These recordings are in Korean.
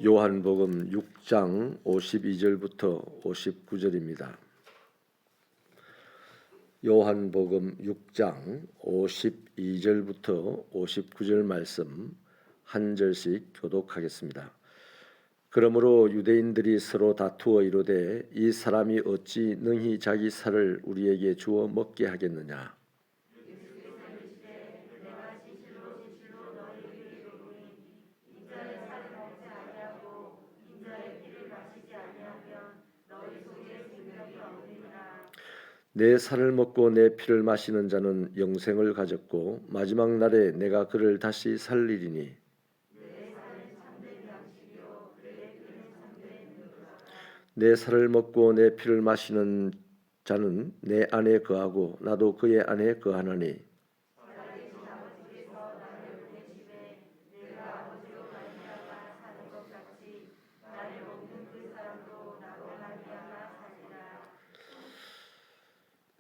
요한복음 6장 52절부터 59절입니다. 요한복음 6장 52절부터 59절 말씀 한 절씩 교독하겠습니다. 그러므로 유대인들이 서로 다투어 이르되 이 사람이 어찌 능히 자기 살을 우리에게 주어 먹게 하겠느냐. 내 살을 먹고 내 피를 마시는 자는 영생을 가졌고 마지막 날에 내가 그를 다시 살리리니 내 살을 먹고 내 피를 마시는 자는 내 안에 거하고 나도 그의 안에 거하나니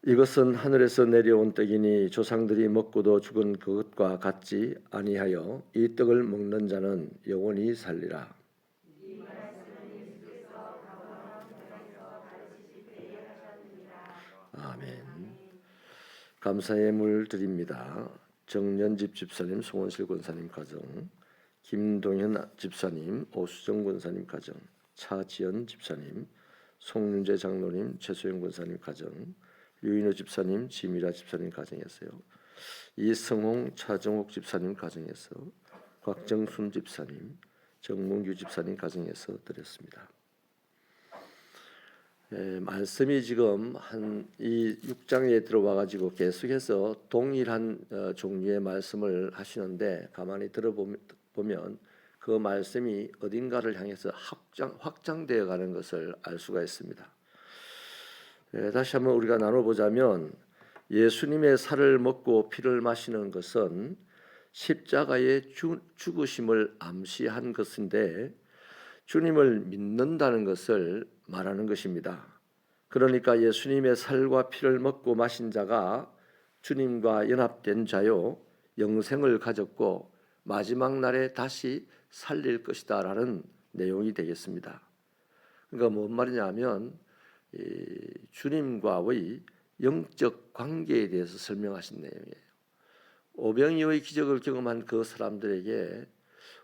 이것은 하늘에서 내려온 떡이니 조상들이 먹고도 죽은 그것과 같지 아니하여 이 떡을 먹는 자는 영원히 살리라. 아멘. 감사의 물 드립니다. 정연집 집사님, 송원실 권사님 가정, 김동현 집사님, 오수정 권사님 가정, 차지연 집사님, 송윤재 장로님, 최소영 권사님 가정, 유인호 집사님, 지미라 집사님 가정에서요. 이성홍, 차정옥 집사님 가정에서, 곽정순 집사님, 정문규 집사님 가정에서 드렸습니다. 말씀이 지금 이 6장에 들어와 가지고 계속해서 동일한 종류의 말씀을 하시는데 가만히 들어보면 그 말씀이 어딘가를 향해서 확장되어 가는 것을 알 수가 있습니다. 다시 한번 우리가 나눠보자면 예수님의 살을 먹고 피를 마시는 것은 십자가의 죽으심을 암시한 것인데 주님을 믿는다는 것을 말하는 것입니다. 그러니까 예수님의 살과 피를 먹고 마신 자가 주님과 연합된 자요 영생을 가졌고 마지막 날에 다시 살릴 것이다 라는 내용이 되겠습니다. 그러니까 뭔 말이냐면 주님과의 영적 관계에 대해서 설명하신 내용이에요. 오병이어의 기적을 경험한 그 사람들에게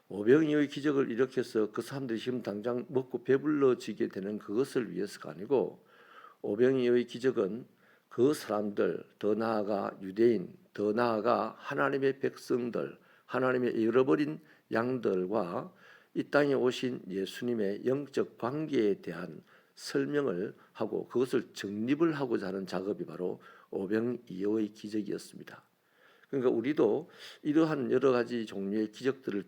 오병이어의 기적을 일으켜서 그 사람들이 지금 당장 먹고 배불러지게 되는 그것을 위해서가 아니고 오병이어의 기적은 그 사람들, 더 나아가 유대인, 더 나아가 하나님의 백성들, 하나님의 잃어버린 양들과 이 땅에 오신 예수님의 영적 관계에 대한 설명을 하고 그것을 정립을 하고자 하는 작업이 바로 오병이어의 기적이었습니다. 그러니까 우리도 이러한 여러 가지 종류의 기적들을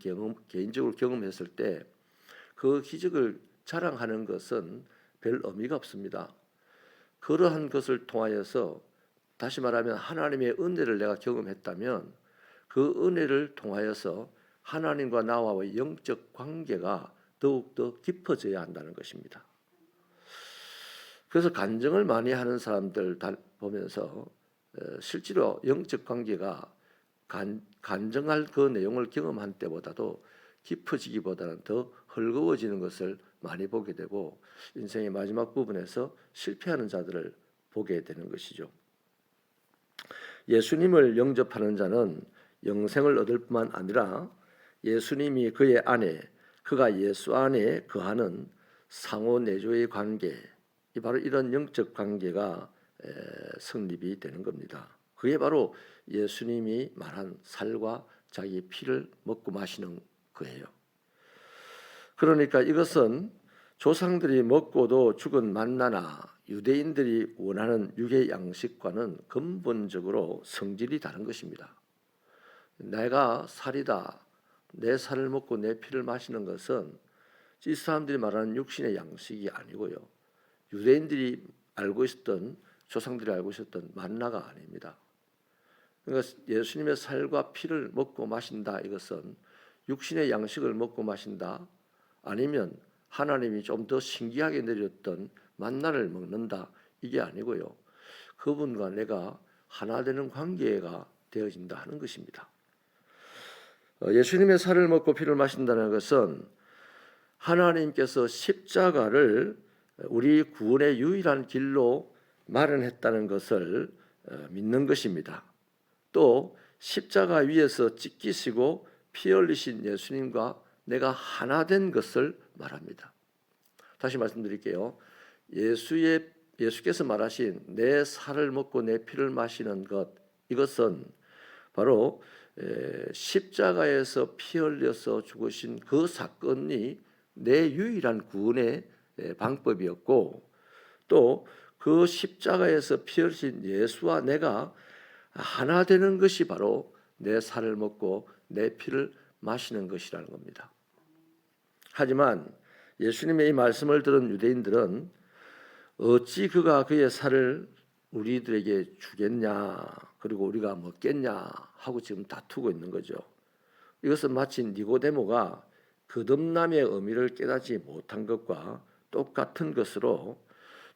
개인적으로 경험했을 때 그 기적을 자랑하는 것은 별 의미가 없습니다. 그러한 것을 통하여서 다시 말하면 하나님의 은혜를 내가 경험했다면 그 은혜를 통하여서 하나님과 나와의 영적 관계가 더욱더 깊어져야 한다는 것입니다. 그래서 간증을 많이 하는 사람들 보면서 실제로 영적 관계가 간증할 그 내용을 경험한 때보다도 깊어지기보다는 더 헐거워지는 것을 많이 보게 되고 인생의 마지막 부분에서 실패하는 자들을 보게 되는 것이죠. 예수님을 영접하는 자는 영생을 얻을 뿐만 아니라 예수님이 그의 안에, 그가 예수 안에 거하는 상호 내조의 관계, 바로 이런 영적 관계가 성립이 되는 겁니다. 그게 바로 예수님이 말한 살과 자기 피를 먹고 마시는 거예요. 그러니까 이것은 조상들이 먹고도 죽은 만나나 유대인들이 원하는 육의 양식과는 근본적으로 성질이 다른 것입니다. 내가 살이다, 내 살을 먹고 내 피를 마시는 것은 이 사람들이 말하는 육신의 양식이 아니고요. 유대인들이 알고 있었던, 조상들이 알고 있었던 만나가 아닙니다. 그러니까 예수님의 살과 피를 먹고 마신다, 이것은 육신의 양식을 먹고 마신다, 아니면 하나님이 좀 더 신기하게 내렸던 만나를 먹는다, 이게 아니고요. 그분과 내가 하나 되는 관계가 되어진다 하는 것입니다. 예수님의 살을 먹고 피를 마신다는 것은 하나님께서 십자가를 우리 구원의 유일한 길로 마련했다는 것을 믿는 것입니다. 또 십자가 위에서 찢기시고 피 흘리신 예수님과 내가 하나 된 것을 말합니다. 다시 말씀드릴게요. 예수께서 말하신 내 살을 먹고 내 피를 마시는 것, 이것은 바로 십자가에서 피 흘려서 죽으신 그 사건이 내 유일한 구원의 방법이었고, 또 그 십자가에서 피 흘리신 예수와 내가 하나 되는 것이 바로 내 살을 먹고 내 피를 마시는 것이라는 겁니다. 하지만 예수님의 이 말씀을 들은 유대인들은 어찌 그가 그의 살을 우리들에게 주겠냐, 그리고 우리가 먹겠냐 하고 지금 다투고 있는 거죠. 이것은 마치 니고데모가 거듭남의 의미를 깨닫지 못한 것과 똑같은 것으로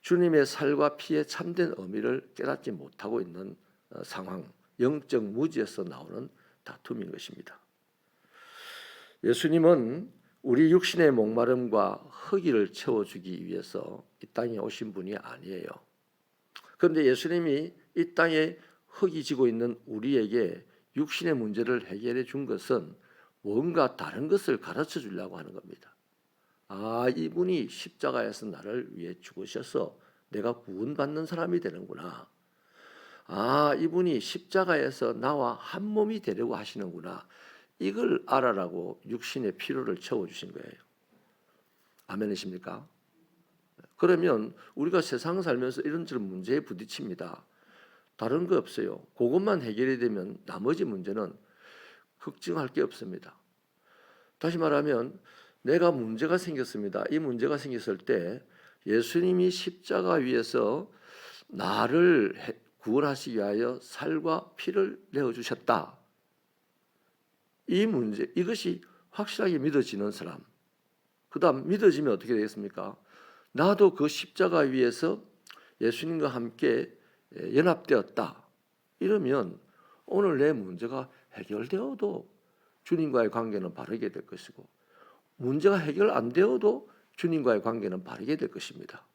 주님의 살과 피의 참된 의미를 깨닫지 못하고 있는 상황, 영적 무지에서 나오는 다툼인 것입니다. 예수님은 우리 육신의 목마름과 허기를 채워주기 위해서 이 땅에 오신 분이 아니에요. 그런데 예수님이 이 땅에 허기 지고 있는 우리에게 육신의 문제를 해결해 준 것은 뭔가 다른 것을 가르쳐 주려고 하는 겁니다. 아, 이분이 십자가에서 나를 위해 죽으셔서 내가 구원받는 사람이 되는구나. 아, 이분이 십자가에서 나와 한 몸이 되려고 하시는구나. 이걸 알아라고 육신의 피로를 채워주신 거예요. 아멘이십니까? 그러면 우리가 세상 살면서 이런저런 문제에 부딪힙니다. 다른 거 없어요. 그것만 해결이 되면 나머지 문제는 걱정할 게 없습니다. 다시 말하면 내가 문제가 생겼습니다. 이 문제가 생겼을 때 예수님이 십자가 위에서 나를 구원하시기 위하여 살과 피를 내어주셨다. 이 문제, 이것이 확실하게 믿어지는 사람, 그 다음 믿어지면 어떻게 되겠습니까? 나도 그 십자가 위에서 예수님과 함께 연합되었다. 이러면 오늘 내 문제가 해결되어도 주님과의 관계는 바르게 될 것이고, 문제가 해결 안 되어도 주님과의 관계는 바르게 될 것입니다.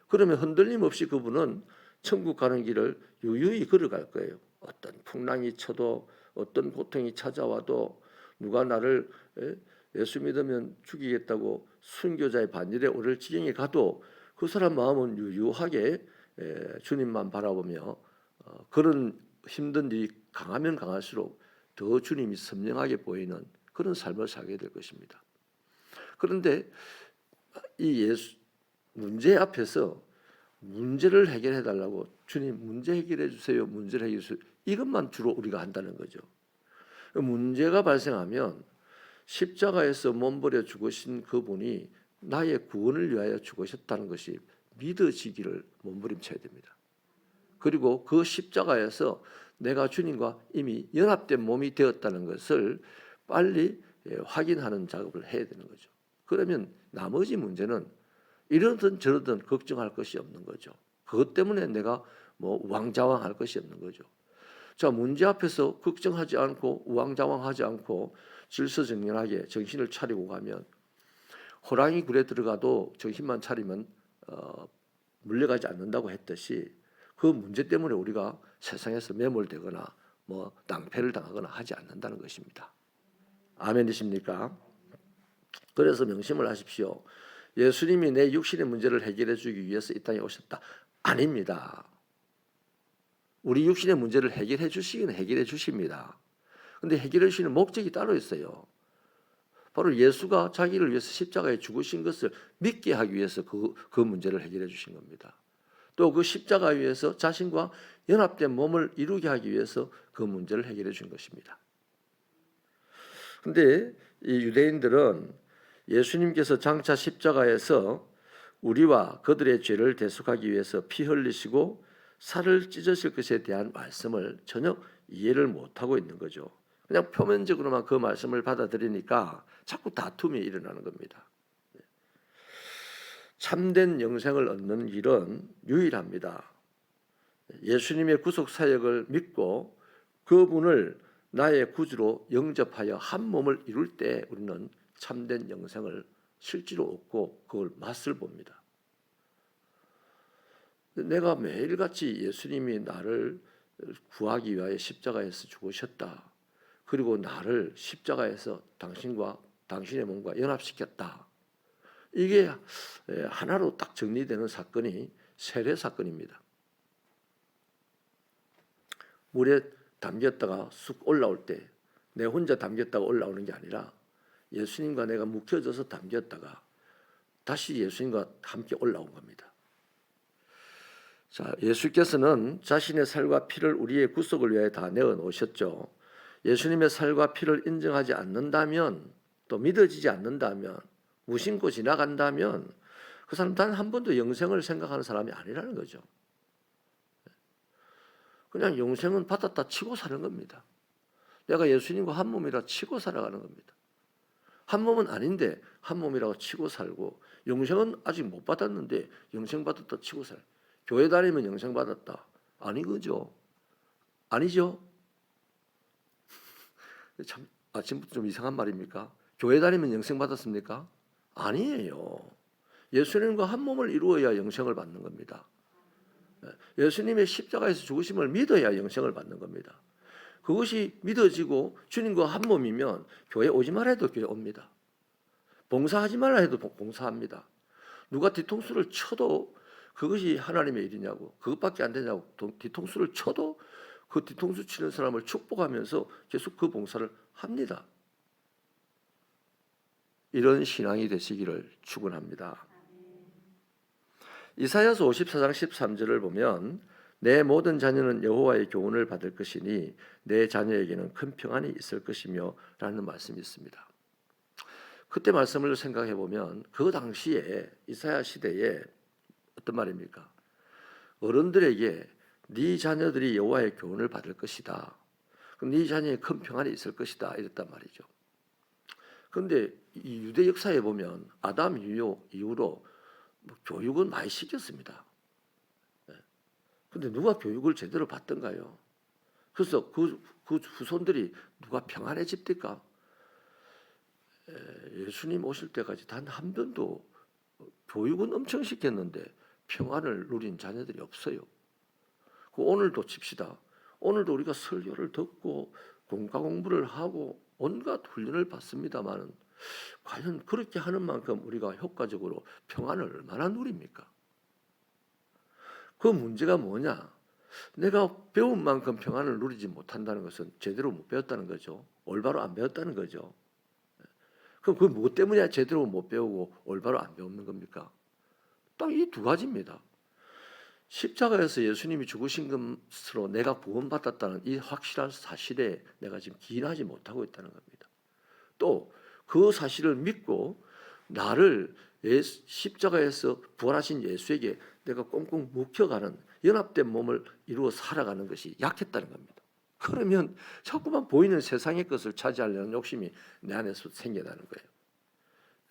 그러면 흔들림 없이 그분은 천국 가는 길을 유유히 걸어갈 거예요. 어떤 풍랑이 쳐도, 어떤 고통이 찾아와도, 누가 나를 예수 믿으면 죽이겠다고 순교자의 반열에 오를 지경에 가도 그 사람 마음은 유유하게 주님만 바라보며 그런 힘든 일이 강하면 강할수록 더 주님이 선명하게 보이는 그런 삶을 살게 될 것입니다. 그런데 이 문제 앞에서 문제를 해결해 달라고, 주님 문제 해결해 주세요, 문제를 해결해 주세요, 이것만 주로 우리가 한다는 거죠. 문제가 발생하면 십자가에서 몸버려 죽으신 그분이 나의 구원을 위하여 죽으셨다는 것이 믿어지기를 몸부림쳐야 됩니다. 그리고 그 십자가에서 내가 주님과 이미 연합된 몸이 되었다는 것을 빨리 확인하는 작업을 해야 되는 거죠. 그러면 나머지 문제는 이러든 저러든 걱정할 것이 없는 거죠. 그것 때문에 내가 우왕좌왕할 것이 없는 거죠. 자, 문제 앞에서 걱정하지 않고 우왕좌왕하지 않고 질서정연하게 정신을 차리고 가면, 호랑이 굴에 들어가도 정신만 차리면 물려가지 않는다고 했듯이, 그 문제 때문에 우리가 세상에서 매몰되거나 낭패를 당하거나 하지 않는다는 것입니다. 아멘이십니까? 그래서 명심을 하십시오. 예수님이 내 육신의 문제를 해결해 주기 위해서 이 땅에 오셨다. 아닙니다. 우리 육신의 문제를 해결해 주시긴 해결해 주십니다. 그런데 해결해 주시는 목적이 따로 있어요. 바로 예수가 자기를 위해서 십자가에 죽으신 것을 믿게 하기 위해서 그 문제를 해결해 주신 겁니다. 또 그 십자가 위에서 자신과 연합된 몸을 이루게 하기 위해서 그 문제를 해결해 준 것입니다. 그런데 이 유대인들은 예수님께서 장차 십자가에서 우리와 그들의 죄를 대속하기 위해서 피 흘리시고 살을 찢으실 것에 대한 말씀을 전혀 이해를 못하고 있는 거죠. 그냥 표면적으로만 그 말씀을 받아들이니까 자꾸 다툼이 일어나는 겁니다. 참된 영생을 얻는 길은 유일합니다. 예수님의 구속 사역을 믿고 그분을 나의 구주로 영접하여 한 몸을 이룰 때 우리는 참된 영생을 실제로 얻고 그걸 맛을 봅니다. 내가 매일같이 예수님이 나를 구하기 위하여 십자가에서 죽으셨다. 그리고 나를 십자가에서 당신과 당신의 몸과 연합시켰다. 이게 하나로 딱 정리되는 사건이 세례 사건입니다. 물에 담겼다가 쑥 올라올 때 내 혼자 담겼다가 올라오는 게 아니라 예수님과 내가 묵혀져서 담겼다가 다시 예수님과 함께 올라온 겁니다. 자, 예수께서는 자신의 살과 피를 우리의 구속을 위하여 다 내어 놓으셨죠. 예수님의 살과 피를 인정하지 않는다면, 또 믿어지지 않는다면, 무심코 지나간다면 그 사람 단 한 번도 영생을 생각하는 사람이 아니라는 거죠. 그냥 영생은 받았다 치고 사는 겁니다. 내가 예수님과 한 몸이라 치고 살아가는 겁니다. 한 몸은 아닌데 한 몸이라고 치고 살고, 영생은 아직 못 받았는데 영생 받았다 치고 살. 교회 다니면 영생 받았다. 아니죠. 아니죠. 참 아침부터 좀 이상한 말입니까? 교회 다니면 영생 받았습니까? 아니에요. 예수님과 한 몸을 이루어야 영생을 받는 겁니다. 예수님의 십자가에서 죽으심을 믿어야 영생을 받는 겁니다. 그것이 믿어지고 주님과 한 몸이면 교회 오지 말아 해도 교회 옵니다. 봉사하지 말라 해도 봉사합니다. 누가 뒤통수를 쳐도 그것이 하나님의 일이냐고, 그것밖에 안 되냐고 뒤통수를 쳐도 그 뒤통수 치는 사람을 축복하면서 계속 그 봉사를 합니다. 이런 신앙이 되시기를 축원합니다. 이사야서 54장 13절을 보면 내 모든 자녀는 여호와의 교훈을 받을 것이니 내 자녀에게는 큰 평안이 있을 것이며 라는 말씀이 있습니다. 그때 말씀을 생각해 보면 그 당시에 이사야 시대에 어떤 말입니까? 어른들에게 네 자녀들이 여호와의 교훈을 받을 것이다. 그럼 네 자녀에 큰 평안이 있을 것이다. 이랬단 말이죠. 그런데 이 유대 역사에 보면 아담 이후로 교육은 많이 시켰습니다. 그런데 누가 교육을 제대로 받던가요? 그래서 그 후손들이 누가 평안해집니까? 예수님 오실 때까지 단 한 번도 교육은 엄청 시켰는데 평안을 누린 자녀들이 없어요. 오늘도 칩시다. 오늘도 우리가 설교를 듣고 공과 공부를 하고 온갖 훈련을 받습니다만 과연 그렇게 하는 만큼 우리가 효과적으로 평안을 얼마나 누립니까? 그 문제가 뭐냐? 내가 배운 만큼 평안을 누리지 못한다는 것은 제대로 못 배웠다는 거죠. 올바로 안 배웠다는 거죠. 그럼 그 무엇 때문에 제대로 못 배우고 올바로 안 배우는 겁니까? 딱 이 두 가지입니다. 십자가에서 예수님이 죽으신 것으로 내가 구원받았다는 이 확실한 사실에 내가 지금 기인하지 못하고 있다는 겁니다. 또 그 사실을 믿고 나를 십자가에서 부활하신 예수에게 내가 꽁꽁 묵혀가는 연합된 몸을 이루어 살아가는 것이 약했다는 겁니다. 그러면 자꾸만 보이는 세상의 것을 차지하려는 욕심이 내 안에서 생겨나는 거예요.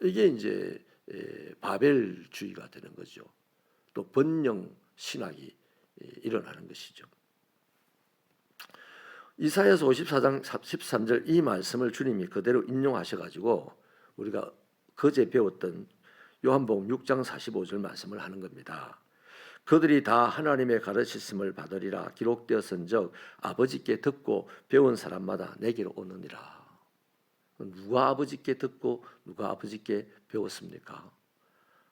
이게 이제 바벨주의가 되는 거죠. 또 번영 신학이 일어나는 것이죠. 이사야서 54장 13절 이 말씀을 주님이 그대로 인용하셔가지고 우리가 그제 배웠던 요한복음 6장 45절 말씀을 하는 겁니다. 그들이 다 하나님의 가르치심을 받으리라 기록되었은즉 아버지께 듣고 배운 사람마다 내게로 오느니라. 누가 아버지께 듣고 누가 아버지께 배웠습니까?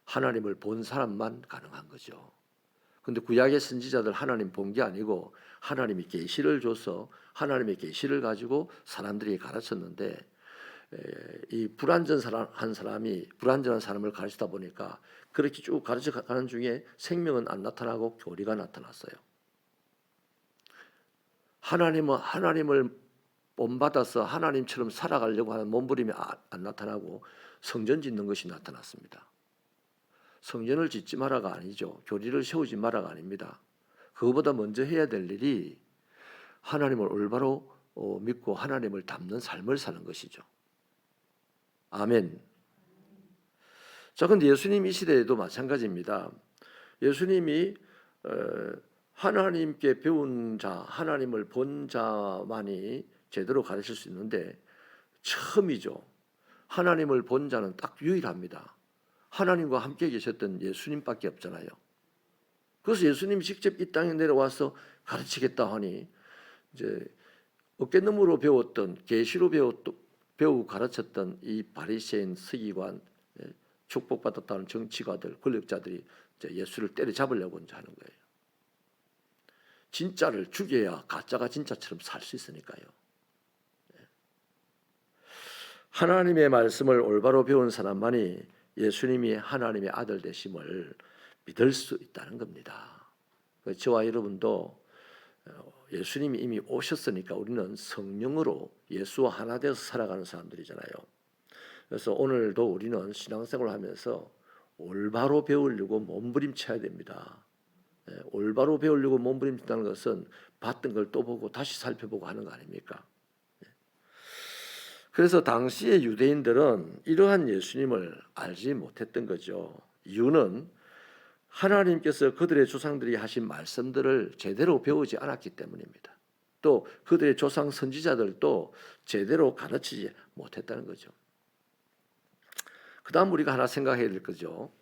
하나님을 본 사람만 가능한 거죠. 근데 구약의 선지자들 하나님 본 게 아니고 하나님이 계시를 줘서 하나님의 계시를 가지고 사람들이 가르쳤는데 이 불완전한 사람이 불완전한 사람을 가르치다 보니까 그렇게 쭉 가르쳐가는 중에 생명은 안 나타나고 교리가 나타났어요. 하나님을 본받아서 하나님처럼 살아가려고 하는 몸부림이 안 나타나고 성전 짓는 것이 나타났습니다. 성전을 짓지 마라가 아니죠. 교리를 세우지 마라가 아닙니다. 그거보다 먼저 해야 될 일이 하나님을 올바로 믿고 하나님을 닮는 삶을 사는 것이죠. 아멘. 자, 근데 예수님 이 시대에도 마찬가지입니다. 예수님이 하나님께 배운 자, 하나님을 본 자만이 제대로 가르칠 수 있는데 처음이죠. 하나님을 본 자는 딱 유일합니다. 하나님과 함께 계셨던 예수님밖에 없잖아요. 그래서 예수님이 직접 이 땅에 내려와서 가르치겠다 하니 이제 어깨너머로 배웠던 계시로 배우고 가르쳤던 이 바리새인 서기관, 축복받았다는 정치가들, 권력자들이 이제 예수를 때려잡으려고 이제 하는 거예요. 진짜를 죽여야 가짜가 진짜처럼 살 수 있으니까요. 하나님의 말씀을 올바로 배운 사람만이 예수님이 하나님의 아들 되심을 믿을 수 있다는 겁니다. 저와 여러분도 예수님이 이미 오셨으니까 우리는 성령으로 예수와 하나 되어서 살아가는 사람들이잖아요. 그래서 오늘도 우리는 신앙생활을 하면서 올바로 배우려고 몸부림쳐야 됩니다. 올바로 배우려고 몸부림친다는 것은 봤던 걸 또 보고 다시 살펴보고 하는 거 아닙니까? 그래서 당시의 유대인들은 이러한 예수님을 알지 못했던 거죠. 이유는 하나님께서 그들의 조상들이 하신 말씀들을 제대로 배우지 않았기 때문입니다. 또 그들의 조상 선지자들도 제대로 가르치지 못했다는 거죠. 그 다음 우리가 하나 생각해야 될 거죠.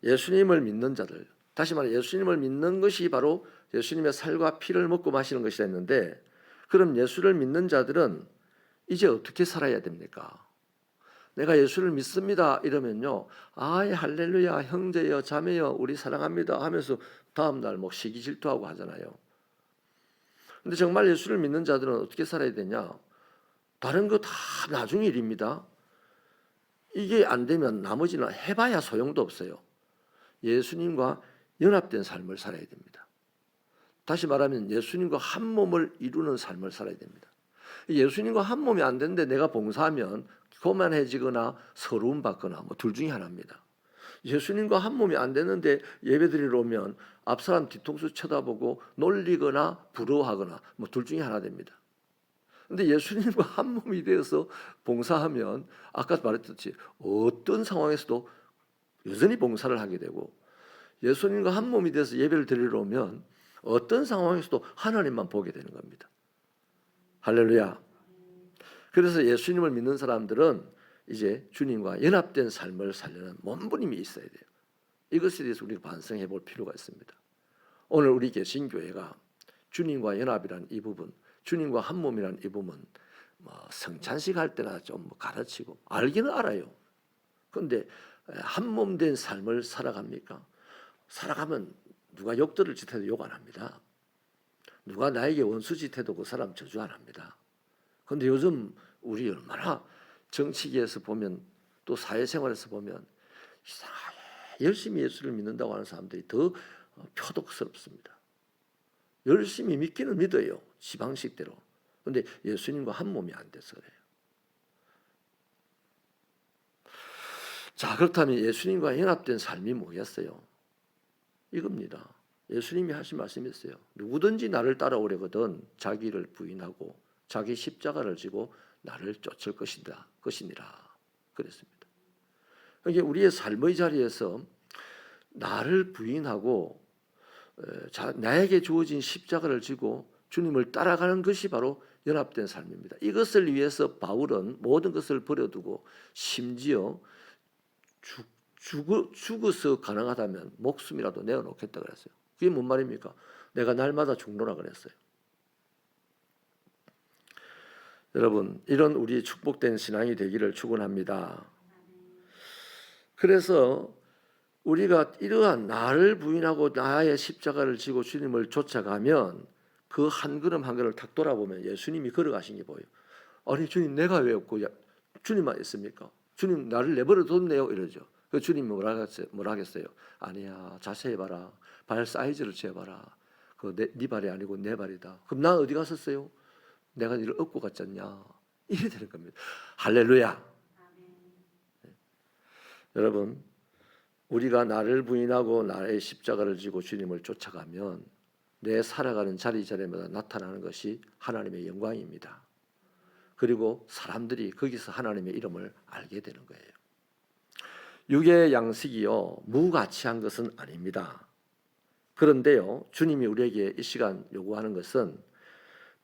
예수님을 믿는 자들, 다시 말해 예수님을 믿는 것이 바로 예수님의 살과 피를 먹고 마시는 것이라 했는데, 그럼 예수를 믿는 자들은 이제 어떻게 살아야 됩니까? 내가 예수를 믿습니다 이러면요, 아이 할렐루야 형제여 자매여 우리 사랑합니다 하면서 다음날 뭐 시기 질투하고 하잖아요. 근데 정말 예수를 믿는 자들은 어떻게 살아야 되냐? 다른 거 다 나중 일입니다. 이게 안 되면 나머지는 해봐야 소용도 없어요. 예수님과 연합된 삶을 살아야 됩니다. 다시 말하면 예수님과 한 몸을 이루는 삶을 살아야 됩니다. 예수님과 한 몸이 안 되는데 내가 봉사하면 교만해지거나 서러움 받거나 뭐 둘 중에 하나입니다. 예수님과 한 몸이 안 되는데 예배드리러 오면 앞사람 뒤통수 쳐다보고 놀리거나 부러워하거나 뭐 둘 중에 하나 됩니다. 근데 예수님과 한 몸이 되어서 봉사하면 아까 말했듯이 어떤 상황에서도 여전히 봉사를 하게 되고, 예수님과 한 몸이 돼서 예배를 드리러 오면 어떤 상황에서도 하나님만 보게 되는 겁니다. 할렐루야. 그래서 예수님을 믿는 사람들은 이제 주님과 연합된 삶을 살려는 몸부림이 있어야 돼요. 이것에 대해서 우리가 반성해 볼 필요가 있습니다. 오늘 우리 개신교회가 주님과 연합이라는 이 부분, 주님과 한 몸이라는 이 부분, 성찬식 할 때나 좀 가르치고 알기는 알아요. 그런데 한 몸 된 삶을 살아갑니까? 살아가면 누가 욕 들을 짓 해도 욕 안 합니다. 누가 나에게 원수 짓 해도 그 사람 저주 안 합니다. 그런데 요즘 우리 얼마나 정치계에서 보면 또 사회생활에서 보면 이상하게 열심히 예수를 믿는다고 하는 사람들이 더 표독스럽습니다. 열심히 믿기는 믿어요. 지 방식대로. 그런데 예수님과 한 몸이 안 돼서 그래요. 자, 그렇다면 예수님과 연합된 삶이 뭐겠어요? 이겁니다. 예수님이 하신 말씀이 있어요. 누구든지 나를 따라오려거든 자기를 부인하고 자기 십자가를 지고 나를 쫓을 것이니라 그랬습니다. 이게 우리의 삶의 자리에서 나를 부인하고 나에게 주어진 십자가를 지고 주님을 따라가는 것이 바로 연합된 삶입니다. 이것을 위해서 바울은 모든 것을 버려두고 심지어 죽어서 가능하다면 목숨이라도 내어놓겠다 그랬어요. 그게 뭔 말입니까? 내가 날마다 죽노라 그랬어요. 여러분, 이런 우리 축복된 신앙이 되기를 축원합니다. 그래서 우리가 이러한 나를 부인하고 나의 십자가를 지고 주님을 쫓아가면 그 한 걸음 한 걸음을 탁 돌아보면 예수님이 걸어가신 게 보여요. 아니 주님 내가 왜 없고 주님만 있습니까? 주님 나를 내버려 뒀네요 이러죠. 그 주님 뭐라 하겠어요? 아니야 자세히 봐라. 발 사이즈를 재봐라. 네 발이 아니고 내 발이다. 그럼 난 어디 갔었어요? 내가 너를 업고 갔잖냐. 이래 되는 겁니다. 할렐루야. 네. 여러분 우리가 나를 부인하고 나의 십자가를 지고 주님을 쫓아가면 내 살아가는 자리자리마다 나타나는 것이 하나님의 영광입니다. 그리고 사람들이 거기서 하나님의 이름을 알게 되는 거예요. 육의 양식이요 무가치한 것은 아닙니다. 그런데요 주님이 우리에게 이 시간 요구하는 것은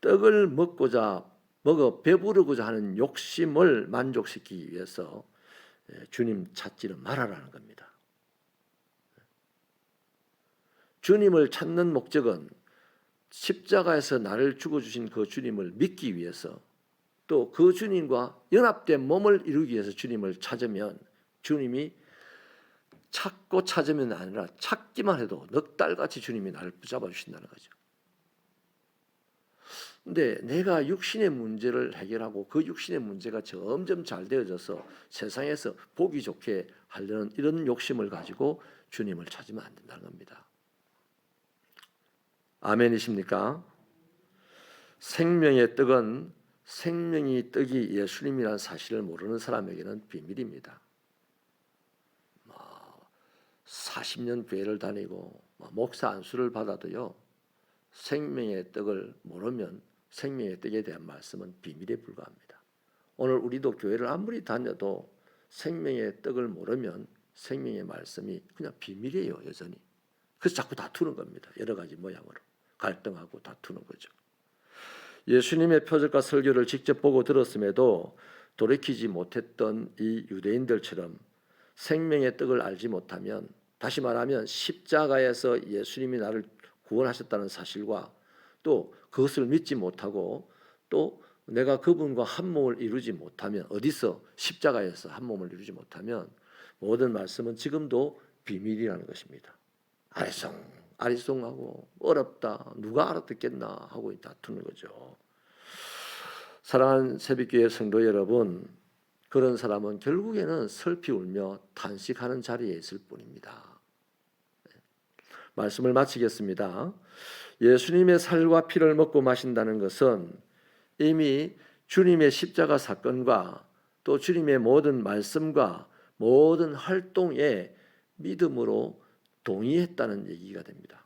떡을 먹어 배부르고자 하는 욕심을 만족시키기 위해서 주님 찾지는 말아라는 겁니다. 주님을 찾는 목적은 십자가에서 나를 죽어주신 그 주님을 믿기 위해서, 또 그 주님과 연합된 몸을 이루기 위해서 주님을 찾으면, 주님이 찾고 찾으면 아니라 찾기만 해도 넉 달같이 주님이 나를 붙잡아 주신다는 거죠. 근데 내가 육신의 문제를 해결하고 그 육신의 문제가 점점 잘 되어져서 세상에서 보기 좋게 하려는 이런 욕심을 가지고 주님을 찾으면 안 된다는 겁니다. 아멘이십니까? 생명의 떡은, 생명의 떡이 예수님이라는 사실을 모르는 사람에게는 비밀입니다. 40년 교회를 다니고 목사 안수를 받아도요, 생명의 떡을 모르면 생명의 떡에 대한 말씀은 비밀에 불과합니다. 오늘 우리도 교회를 아무리 다녀도 생명의 떡을 모르면 생명의 말씀이 그냥 비밀이에요, 여전히. 그래서 자꾸 다투는 겁니다. 여러 가지 모양으로 갈등하고 다투는 거죠. 예수님의 표적과 설교를 직접 보고 들었음에도 돌이키지 못했던 이 유대인들처럼 생명의 떡을 알지 못하면, 다시 말하면 십자가에서 예수님이 나를 구원하셨다는 사실과 또 그것을 믿지 못하고 또 내가 그분과 한 몸을 이루지 못하면, 어디서 십자가에서 한 몸을 이루지 못하면 모든 말씀은 지금도 비밀이라는 것입니다. 아리송하고 어렵다, 누가 알아듣겠나 하고 다투는 거죠. 사랑하는 새벽교회 성도 여러분, 그런 사람은 결국에는 슬피 울며 탄식하는 자리에 있을 뿐입니다. 말씀을 마치겠습니다. 예수님의 살과 피를 먹고 마신다는 것은 이미 주님의 십자가 사건과 또 주님의 모든 말씀과 모든 활동에 믿음으로 동의했다는 얘기가 됩니다.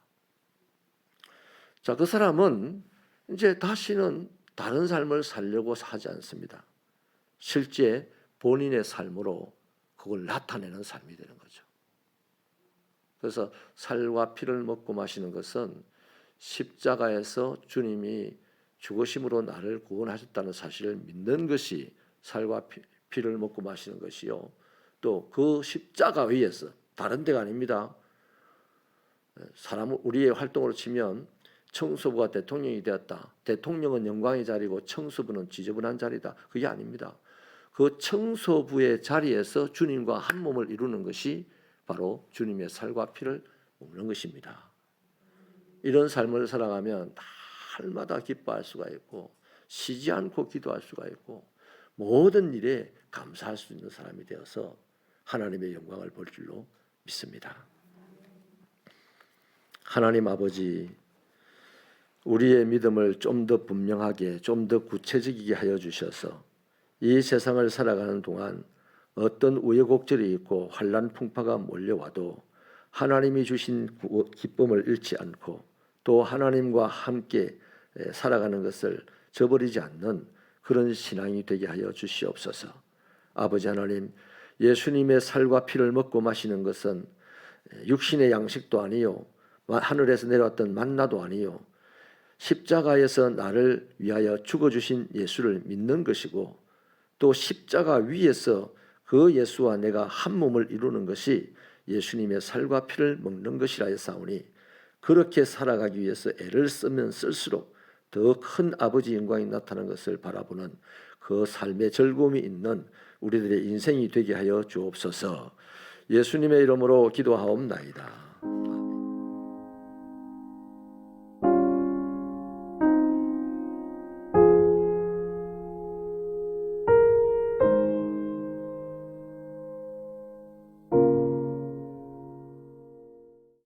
자, 그 사람은 이제 다시는 다른 삶을 살려고 하지 않습니다. 실제 본인의 삶으로 그걸 나타내는 삶이 되는 거죠. 그래서 살과 피를 먹고 마시는 것은 십자가에서 주님이 죽으심으로 나를 구원하셨다는 사실을 믿는 것이 살과 피를 먹고 마시는 것이요, 또 그 십자가 위에서, 다른 데가 아닙니다. 사람을 우리의 활동으로 치면 청소부가 대통령이 되었다. 대통령은 영광의 자리고 청소부는 지저분한 자리다. 그게 아닙니다. 그 청소부의 자리에서 주님과 한 몸을 이루는 것이 바로 주님의 살과 피를 먹는 것입니다. 이런 삶을 살아가면 날마다 기뻐할 수가 있고 쉬지 않고 기도할 수가 있고 모든 일에 감사할 수 있는 사람이 되어서 하나님의 영광을 볼 줄로 믿습니다. 하나님 아버지, 우리의 믿음을 좀 더 분명하게, 좀 더 구체적이게 하여 주셔서 이 세상을 살아가는 동안 어떤 우여곡절이 있고 환난 풍파가 몰려와도 하나님이 주신 기쁨을 잃지 않고 또 하나님과 함께 살아가는 것을 저버리지 않는 그런 신앙이 되게 하여 주시옵소서. 아버지 하나님, 예수님의 살과 피를 먹고 마시는 것은 육신의 양식도 아니요, 하늘에서 내려왔던 만나도 아니요, 십자가에서 나를 위하여 죽어주신 예수를 믿는 것이고 또 십자가 위에서 그 예수와 내가 한 몸을 이루는 것이 예수님의 살과 피를 먹는 것이라 했사오니, 그렇게 살아가기 위해서 애를 쓰면 쓸수록 더 큰 아버지 영광이 나타나는 것을 바라보는 그 삶의 즐거움이 있는 우리들의 인생이 되게 하여 주옵소서. 예수님의 이름으로 기도하옵나이다.